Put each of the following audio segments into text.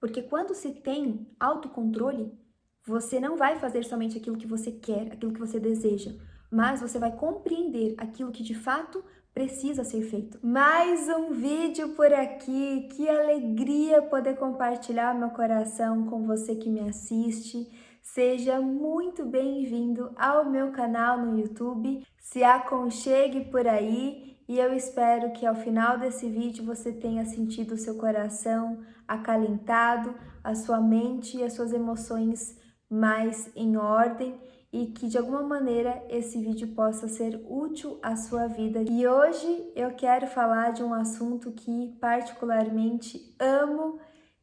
Porque quando se tem autocontrole, você não vai fazer somente aquilo que você quer, aquilo que você deseja, mas você vai compreender aquilo que de fato precisa ser feito. Mais um vídeo por aqui, que alegria poder compartilhar meu coração com você que me assiste. Seja muito bem-vindo ao meu canal no YouTube, se aconchegue por aí e eu espero que ao final desse vídeo você tenha sentido o seu coração acalentado, a sua mente e as suas emoções mais em ordem e que de alguma maneira esse vídeo possa ser útil à sua vida. E hoje eu quero falar de um assunto que particularmente amo,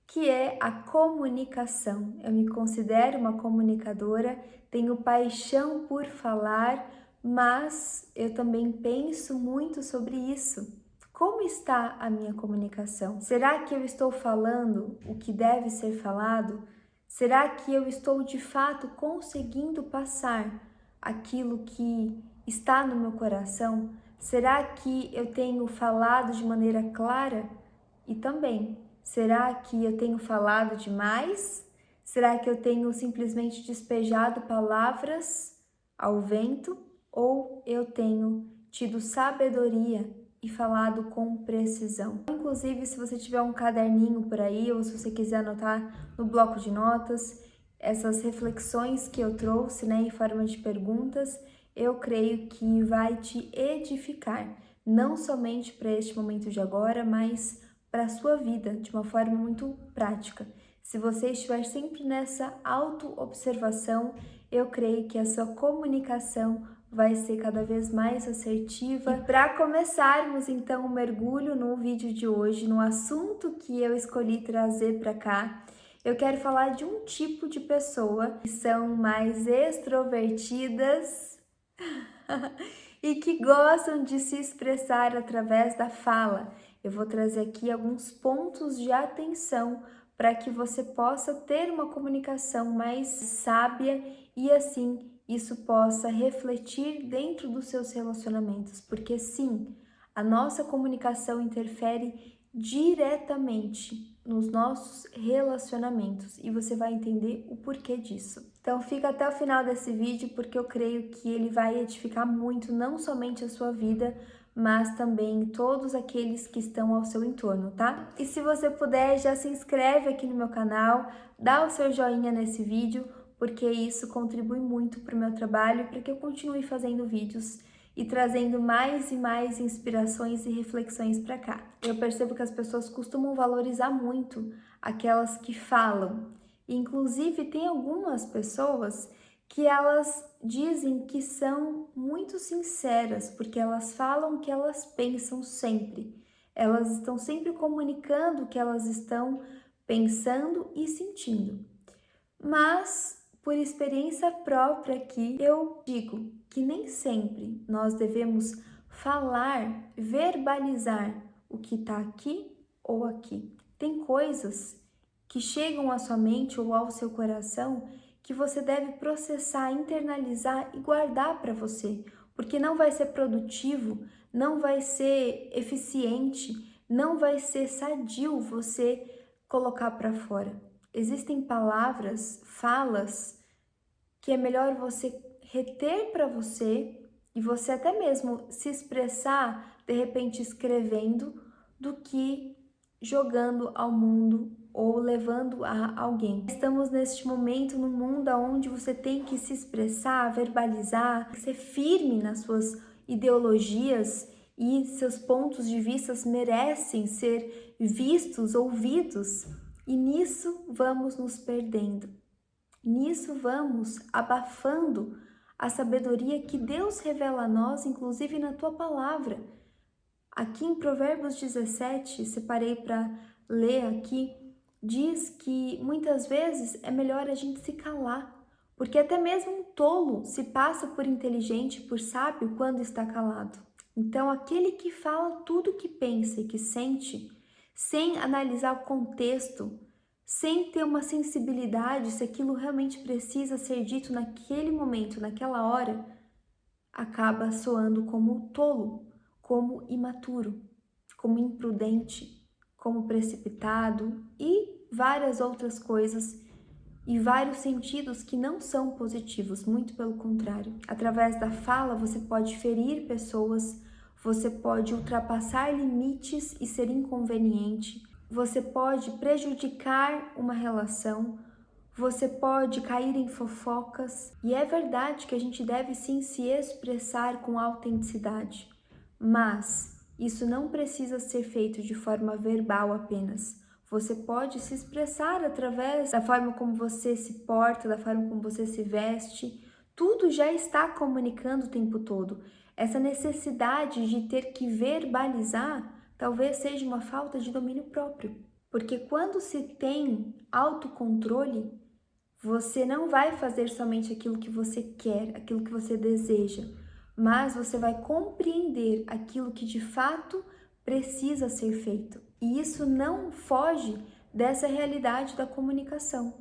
que é a comunicação. Eu me considero uma comunicadora, tenho paixão por falar, mas eu também penso muito sobre isso. Como está a minha comunicação? Será que eu estou falando o que deve ser falado? Será que eu estou de fato conseguindo passar aquilo que está no meu coração? Será que eu tenho falado de maneira clara? E também, será que eu tenho falado demais? Será que eu tenho simplesmente despejado palavras ao vento? Ou eu tenho tido sabedoria e falado com precisão? Inclusive, se você tiver um caderninho por aí, ou se você quiser anotar no bloco de notas, essas reflexões que eu trouxe, em forma de perguntas, eu creio que vai te edificar, não somente para este momento de agora, mas para a sua vida, de uma forma muito prática. Se você estiver sempre nessa auto-observação, eu creio que a sua comunicação vai ser cada vez mais assertiva. E para começarmos então o mergulho no vídeo de hoje, no assunto que eu escolhi trazer para cá, eu quero falar de um tipo de pessoa que são mais extrovertidas e que gostam de se expressar através da fala. Eu vou trazer aqui alguns pontos de atenção para que você possa ter uma comunicação mais sábia e assim isso possa refletir dentro dos seus relacionamentos, porque sim, a nossa comunicação interfere diretamente nos nossos relacionamentos e você vai entender o porquê disso. Então fica até o final desse vídeo porque eu creio que ele vai edificar muito não somente a sua vida, mas também todos aqueles que estão ao seu entorno, tá? E se você puder, já se inscreve aqui no meu canal, dá o seu joinha nesse vídeo, porque isso contribui muito para o meu trabalho e para que eu continue fazendo vídeos e trazendo mais e mais inspirações e reflexões para cá. Eu percebo que as pessoas costumam valorizar muito aquelas que falam. Inclusive, tem algumas pessoas que elas dizem que são muito sinceras, porque elas falam o que elas pensam sempre. Elas estão sempre comunicando o que elas estão pensando e sentindo. Mas, por experiência própria aqui, eu digo que nem sempre nós devemos falar, verbalizar o que está aqui ou aqui. Tem coisas que chegam à sua mente ou ao seu coração que você deve processar, internalizar e guardar para você, porque não vai ser produtivo, não vai ser eficiente, não vai ser sadio você colocar para fora. Existem palavras, falas, que é melhor você reter para você e você até mesmo se expressar, de repente escrevendo, do que jogando ao mundo ou levando a alguém. Estamos neste momento num mundo onde você tem que se expressar, verbalizar, ser firme nas suas ideologias e seus pontos de vista merecem ser vistos, ouvidos. E nisso vamos nos perdendo. Nisso vamos abafando a sabedoria que Deus revela a nós, inclusive na tua palavra. Aqui em Provérbios 17, separei para ler aqui, diz que muitas vezes é melhor a gente se calar, porque até mesmo um tolo se passa por inteligente, por sábio quando está calado. Então, aquele que fala tudo o que pensa e que sente, sem analisar o contexto, sem ter uma sensibilidade se aquilo realmente precisa ser dito naquele momento, naquela hora, acaba soando como tolo, como imaturo, como imprudente, como precipitado e várias outras coisas e vários sentidos que não são positivos, muito pelo contrário. Através da fala, você pode ferir pessoas, você pode ultrapassar limites e ser inconveniente, você pode prejudicar uma relação, você pode cair em fofocas. E é verdade que a gente deve sim se expressar com autenticidade, mas isso não precisa ser feito de forma verbal apenas. Você pode se expressar através da forma como você se porta, da forma como você se veste. Tudo já está comunicando o tempo todo. Essa necessidade de ter que verbalizar talvez seja uma falta de domínio próprio. Porque quando se tem autocontrole, você não vai fazer somente aquilo que você quer, aquilo que você deseja, mas você vai compreender aquilo que de fato precisa ser feito. E isso não foge dessa realidade da comunicação.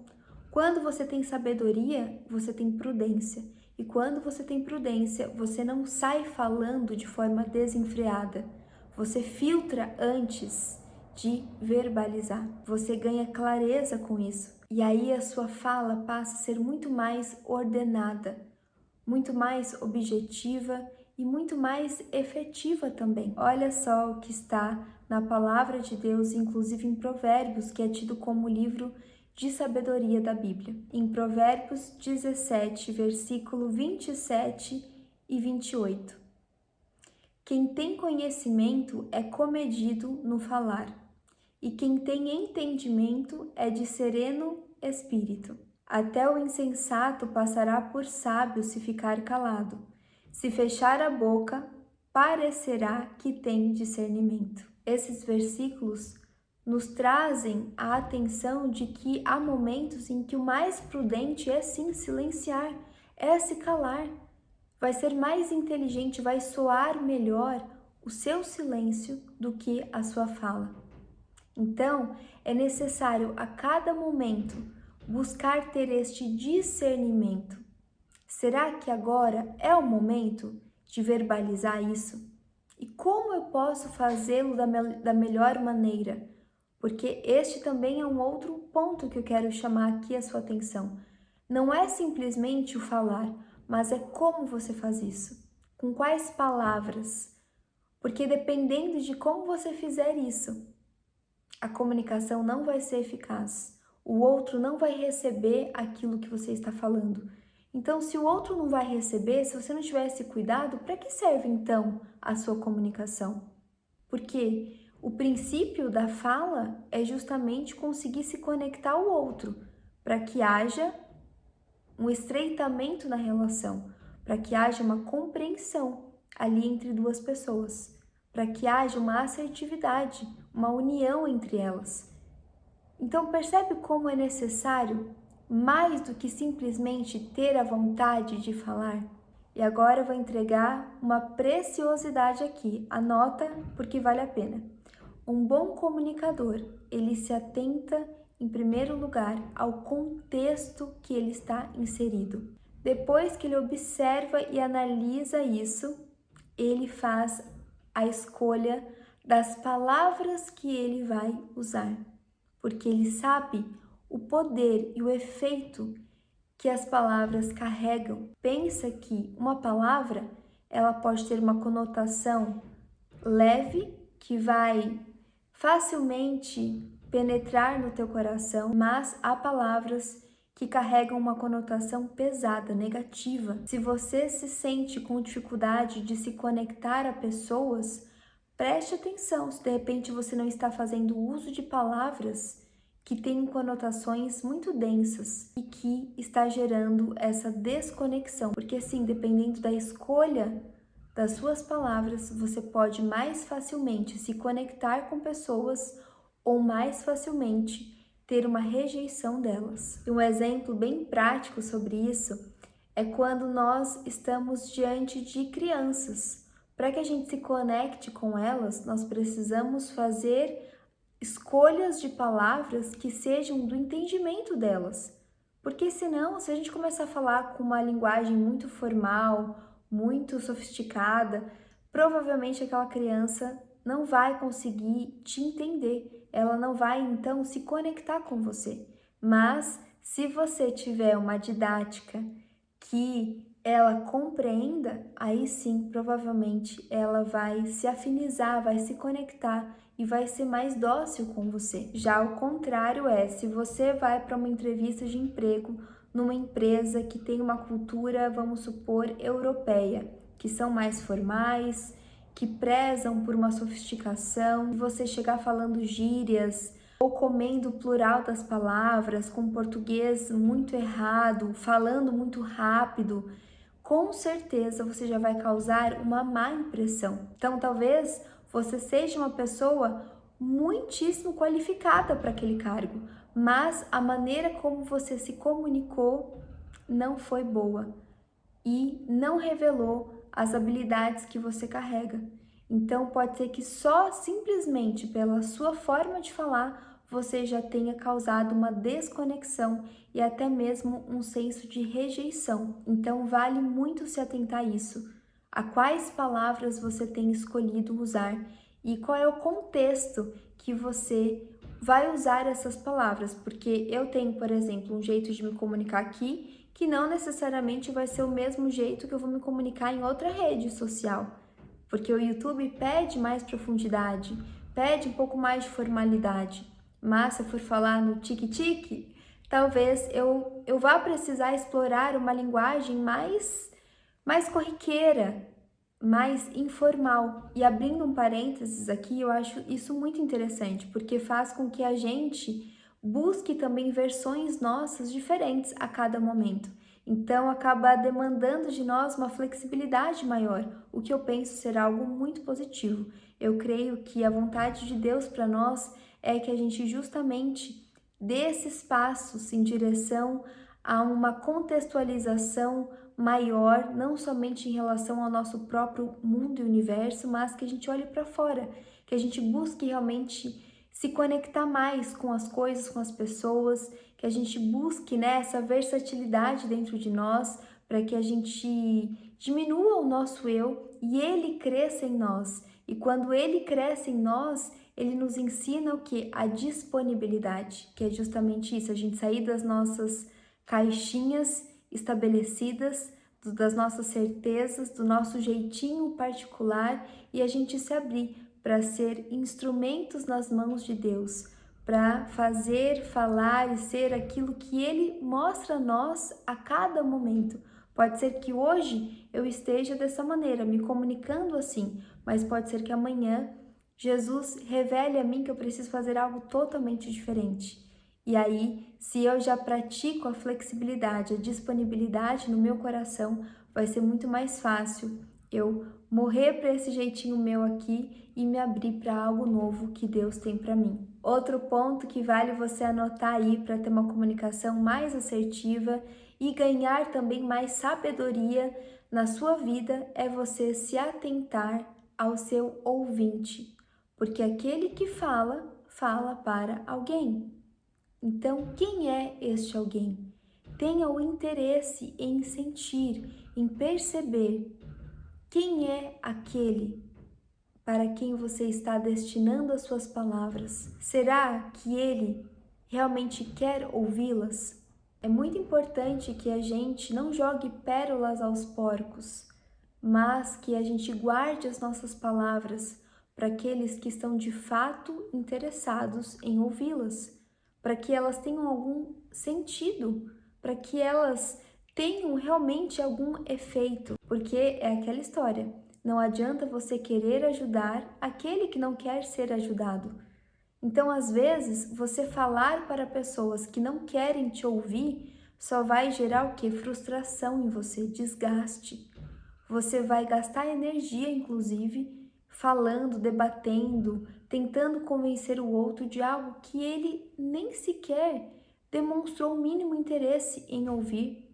Quando você tem sabedoria, você tem prudência. E quando você tem prudência, você não sai falando de forma desenfreada. Você filtra antes de verbalizar. Você ganha clareza com isso. E aí a sua fala passa a ser muito mais ordenada, muito mais objetiva e muito mais efetiva também. Olha só o que está na palavra de Deus, inclusive em Provérbios, que é tido como livro de sabedoria da Bíblia. Em Provérbios 17, versículo 27 e 28. Quem tem conhecimento é comedido no falar, e quem tem entendimento é de sereno espírito. Até o insensato passará por sábio se ficar calado. Se fechar a boca, parecerá que tem discernimento. Esses versículos nos trazem a atenção de que há momentos em que o mais prudente é sim silenciar, é se calar. Vai ser mais inteligente, vai soar melhor o seu silêncio do que a sua fala. Então, é necessário a cada momento buscar ter este discernimento. Será que agora é o momento de verbalizar isso? E como eu posso fazê-lo da melhor maneira? Porque este também é um outro ponto que eu quero chamar aqui a sua atenção. Não é simplesmente o falar, mas é como você faz isso. Com quais palavras? Porque dependendo de como você fizer isso, a comunicação não vai ser eficaz. O outro não vai receber aquilo que você está falando. Então, se o outro não vai receber, se você não tiver esse cuidado, para que serve então a sua comunicação? Porque o princípio da fala é justamente conseguir se conectar ao outro, para que haja um estreitamento na relação, para que haja uma compreensão ali entre duas pessoas, para que haja uma assertividade, uma união entre elas. Então percebe como é necessário mais do que simplesmente ter a vontade de falar? E agora eu vou entregar uma preciosidade aqui, anota porque vale a pena. Um bom comunicador, ele se atenta em primeiro lugar ao contexto que ele está inserido. Depois que ele observa e analisa isso, ele faz a escolha das palavras que ele vai usar, porque ele sabe o poder e o efeito que as palavras carregam. Pensa que uma palavra, ela pode ter uma conotação leve, que vai facilmente penetrar no teu coração, mas há palavras que carregam uma conotação pesada, negativa. Se você se sente com dificuldade de se conectar a pessoas, preste atenção se de repente você não está fazendo uso de palavras que têm conotações muito densas e que está gerando essa desconexão. Porque assim, dependendo da escolha das suas palavras, você pode mais facilmente se conectar com pessoas ou mais facilmente ter uma rejeição delas. E um exemplo bem prático sobre isso é quando nós estamos diante de crianças. Para que a gente se conecte com elas, nós precisamos fazer escolhas de palavras que sejam do entendimento delas. Porque senão, se a gente começar a falar com uma linguagem muito formal, muito sofisticada, provavelmente aquela criança não vai conseguir te entender. ela não vai então se conectar com você. Mas se você tiver uma didática que ela compreenda, aí sim, provavelmente ela vai se afinizar, vai se conectar e vai ser mais dócil com você. Já o contrário se você vai para uma entrevista de emprego numa empresa que tem uma cultura, vamos supor, europeia, que são mais formais, que prezam por uma sofisticação, e você chegar falando gírias ou comendo o plural das palavras, com português muito errado, falando muito rápido, com certeza você já vai causar uma má impressão. Então, talvez você seja uma pessoa muitíssimo qualificada para aquele cargo, mas a maneira como você se comunicou não foi boa e não revelou as habilidades que você carrega. Então, pode ser que só simplesmente pela sua forma de falar você já tenha causado uma desconexão e até mesmo um senso de rejeição. Então, vale muito se atentar a isso. A quais palavras você tem escolhido usar e qual é o contexto que você vai usar essas palavras, porque eu tenho, por exemplo, um jeito de me comunicar aqui que não necessariamente vai ser o mesmo jeito que eu vou me comunicar em outra rede social, porque o YouTube pede mais profundidade, pede um pouco mais de formalidade, mas se eu for falar no tique-tique, talvez eu vá precisar explorar uma linguagem mais corriqueira, mais informal. E abrindo um parênteses aqui, eu acho isso muito interessante, porque faz com que a gente busque também versões nossas diferentes a cada momento. Então, acaba demandando de nós uma flexibilidade maior, o que eu penso ser algo muito positivo. Eu creio que a vontade de Deus para nós é que a gente justamente dê esses passos em direção a uma contextualização maior, não somente em relação ao nosso próprio mundo e universo, mas que a gente olhe para fora, que a gente busque realmente se conectar mais com as coisas, com as pessoas, que a gente busque, né, essa versatilidade dentro de nós, para que a gente diminua o nosso eu e ele cresça em nós. E quando ele cresce em nós, ele nos ensina o que? A disponibilidade, que é justamente isso, a gente sair das nossas caixinhas estabelecidas, das nossas certezas, do nosso jeitinho particular e a gente se abrir para ser instrumentos nas mãos de Deus, para fazer, falar e ser aquilo que Ele mostra a nós a cada momento. Pode ser que hoje eu esteja dessa maneira, me comunicando assim, mas pode ser que amanhã Jesus revele a mim que eu preciso fazer algo totalmente diferente. E aí, se eu já pratico a flexibilidade, a disponibilidade no meu coração, vai ser muito mais fácil eu morrer para esse jeitinho meu aqui e me abrir para algo novo que Deus tem para mim. Outro ponto que vale você anotar aí para ter uma comunicação mais assertiva e ganhar também mais sabedoria na sua vida é você se atentar ao seu ouvinte, porque aquele que fala, fala para alguém. Então, quem é este alguém? Tenha o interesse em sentir, em perceber quem é aquele para quem você está destinando as suas palavras. Será que ele realmente quer ouvi-las? É muito importante que a gente não jogue pérolas aos porcos, mas que a gente guarde as nossas palavras para aqueles que estão de fato interessados em ouvi-las, para que elas tenham algum sentido, para que elas tenham realmente algum efeito, porque é aquela história. Não adianta você querer ajudar aquele que não quer ser ajudado. Então, às vezes, você falar para pessoas que não querem te ouvir só vai gerar o quê? Frustração em você, desgaste. Você vai gastar energia, inclusive, falando, debatendo, tentando convencer o outro de algo que ele nem sequer demonstrou o mínimo interesse em ouvir.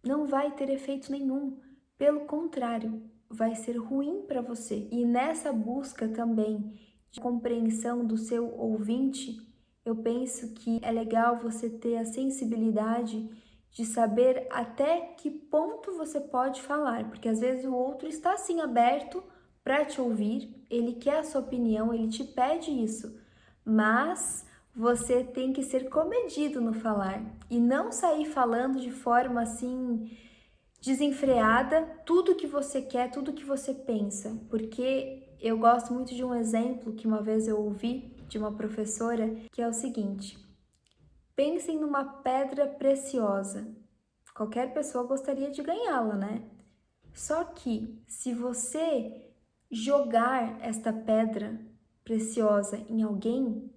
Não vai ter efeito nenhum. Pelo contrário, vai ser ruim para você. E nessa busca também de compreensão do seu ouvinte, eu penso que é legal você ter a sensibilidade de saber até que ponto você pode falar, porque às vezes o outro está assim aberto para te ouvir, ele quer a sua opinião, ele te pede isso, mas você tem que ser comedido no falar e não sair falando de forma assim desenfreada tudo que você quer, tudo que você pensa, porque eu gosto muito de um exemplo que uma vez eu ouvi de uma professora, que é o seguinte: pensem numa pedra preciosa. Qualquer pessoa gostaria de ganhá-la, né? Só que se você jogar esta pedra preciosa em alguém,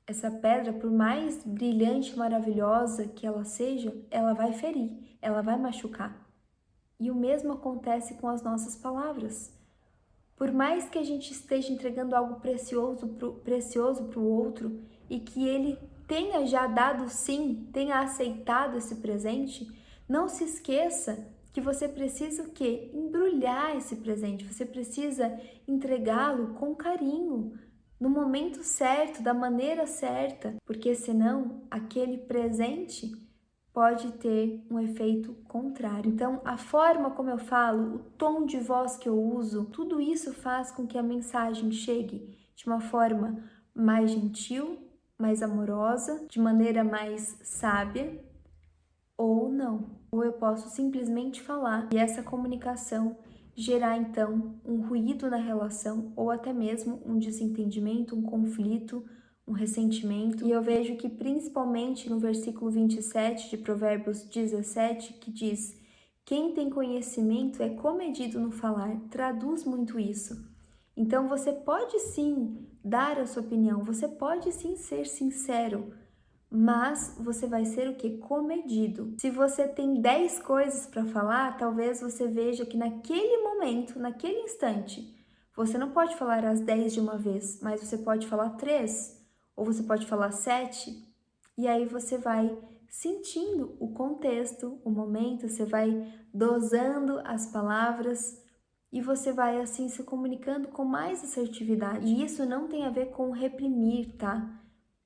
essa pedra, por mais brilhante e maravilhosa que ela seja, ela vai ferir, ela vai machucar. E o mesmo acontece com as nossas palavras. Por mais que a gente esteja entregando algo precioso para o outro e que ele tenha já dado sim, tenha aceitado esse presente, não se esqueça que você precisa o quê? Embrulhar esse presente, você precisa entregá-lo com carinho, no momento certo, da maneira certa, porque senão aquele presente pode ter um efeito contrário. Então, a forma como eu falo, o tom de voz que eu uso, tudo isso faz com que a mensagem chegue de uma forma mais gentil, mais amorosa, de maneira mais sábia, ou não. Ou eu posso simplesmente falar e essa comunicação gerar então um ruído na relação ou até mesmo um desentendimento, um conflito, um ressentimento. E eu vejo que principalmente no versículo 27 de Provérbios 17, que diz: quem tem conhecimento é comedido no falar, traduz muito isso. Então você pode sim dar a sua opinião, você pode sim ser sincero, mas você vai ser o que? Comedido. Se você tem 10 coisas para falar, talvez você veja que naquele momento, naquele instante, você não pode falar as 10 de uma vez, mas você pode falar 3, ou você pode falar 7, e aí você vai sentindo o contexto, o momento, você vai dosando as palavras e você vai assim se comunicando com mais assertividade. E isso não tem a ver com reprimir, tá?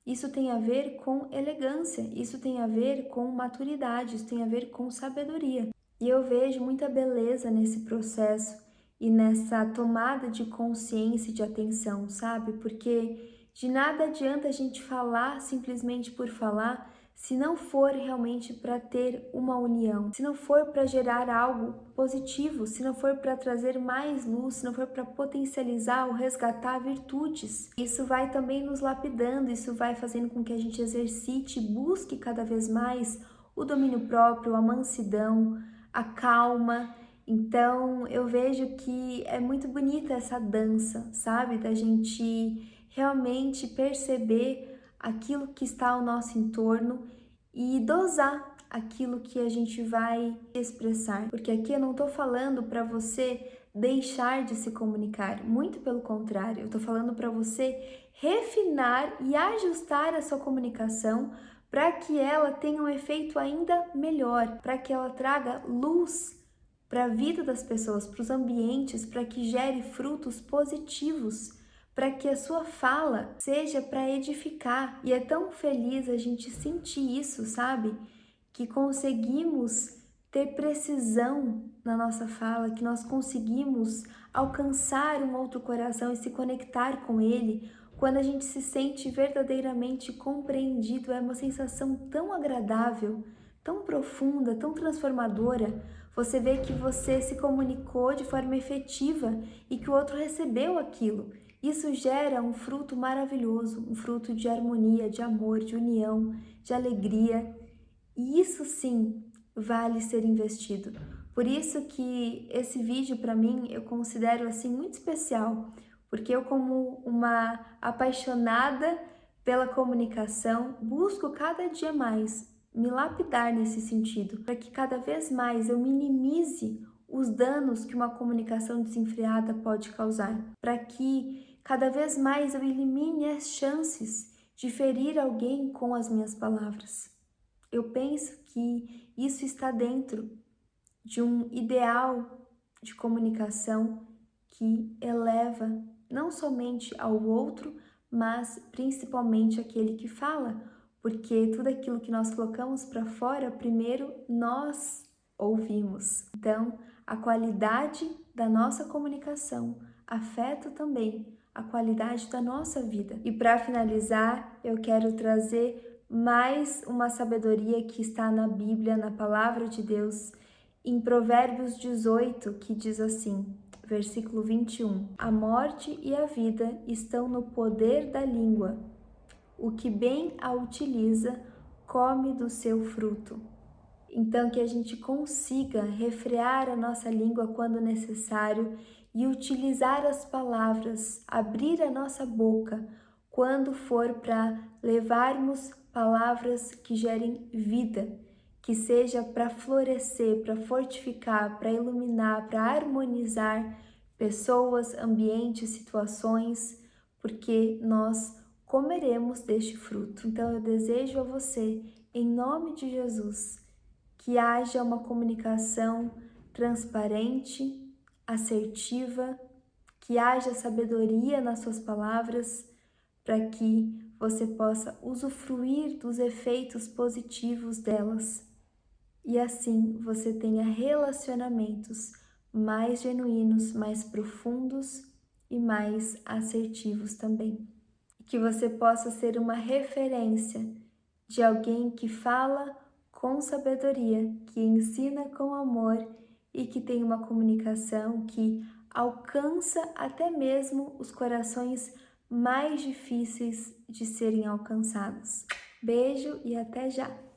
Isso tem a ver com elegância, isso tem a ver com maturidade, isso tem a ver com sabedoria. E eu vejo muita beleza nesse processo e nessa tomada de consciência e de atenção, sabe? Porque de nada adianta a gente falar simplesmente por falar se não for realmente para ter uma união, se não for para gerar algo positivo, se não for para trazer mais luz, se não for para potencializar ou resgatar virtudes. Isso vai também nos lapidando, isso vai fazendo com que a gente exercite, busque cada vez mais o domínio próprio, a mansidão, a calma. Então eu vejo que é muito bonita essa dança, sabe? Da gente realmente perceber aquilo que está ao nosso entorno e dosar aquilo que a gente vai expressar. Porque aqui eu não estou falando para você deixar de se comunicar, muito pelo contrário, eu estou falando para você refinar e ajustar a sua comunicação para que ela tenha um efeito ainda melhor, para que ela traga luz para a vida das pessoas, para os ambientes, para que gere frutos positivos, para que a sua fala seja para edificar. E é tão feliz a gente sentir isso, sabe? Que conseguimos ter precisão na nossa fala, que nós conseguimos alcançar um outro coração e se conectar com ele. Quando a gente se sente verdadeiramente compreendido, é uma sensação tão agradável, tão profunda, tão transformadora. Você vê que você se comunicou de forma efetiva e que o outro recebeu aquilo. Isso gera um fruto maravilhoso, um fruto de harmonia, de amor, de união, de alegria. E isso sim vale ser investido. Por isso que esse vídeo para mim eu considero assim muito especial, porque eu como uma apaixonada pela comunicação busco cada dia mais me lapidar nesse sentido, para que cada vez mais eu minimize os danos que uma comunicação desenfreada pode causar, para que cada vez mais eu elimine as chances de ferir alguém com as minhas palavras. Eu penso que isso está dentro de um ideal de comunicação que eleva não somente ao outro, mas principalmente aquele que fala, porque tudo aquilo que nós colocamos para fora, primeiro nós ouvimos. Então, a qualidade da nossa comunicação afeta também a qualidade da nossa vida. E para finalizar, eu quero trazer mais uma sabedoria que está na Bíblia, na Palavra de Deus, em Provérbios 18, que diz assim, versículo 21: A morte e a vida estão no poder da língua. O que bem a utiliza, come do seu fruto. Então, que a gente consiga refrear a nossa língua quando necessário e utilizar as palavras, abrir a nossa boca quando for para levarmos palavras que gerem vida, que seja para florescer, para fortificar, para iluminar, para harmonizar pessoas, ambientes, situações, porque nós comeremos deste fruto. Então eu desejo a você, em nome de Jesus, que haja uma comunicação transparente, assertiva, que haja sabedoria nas suas palavras, para que você possa usufruir dos efeitos positivos delas e assim você tenha relacionamentos mais genuínos, mais profundos e mais assertivos também. E que você possa ser uma referência de alguém que fala com sabedoria, que ensina com amor e que tem uma comunicação que alcança até mesmo os corações mais difíceis de serem alcançados. Beijo e até já!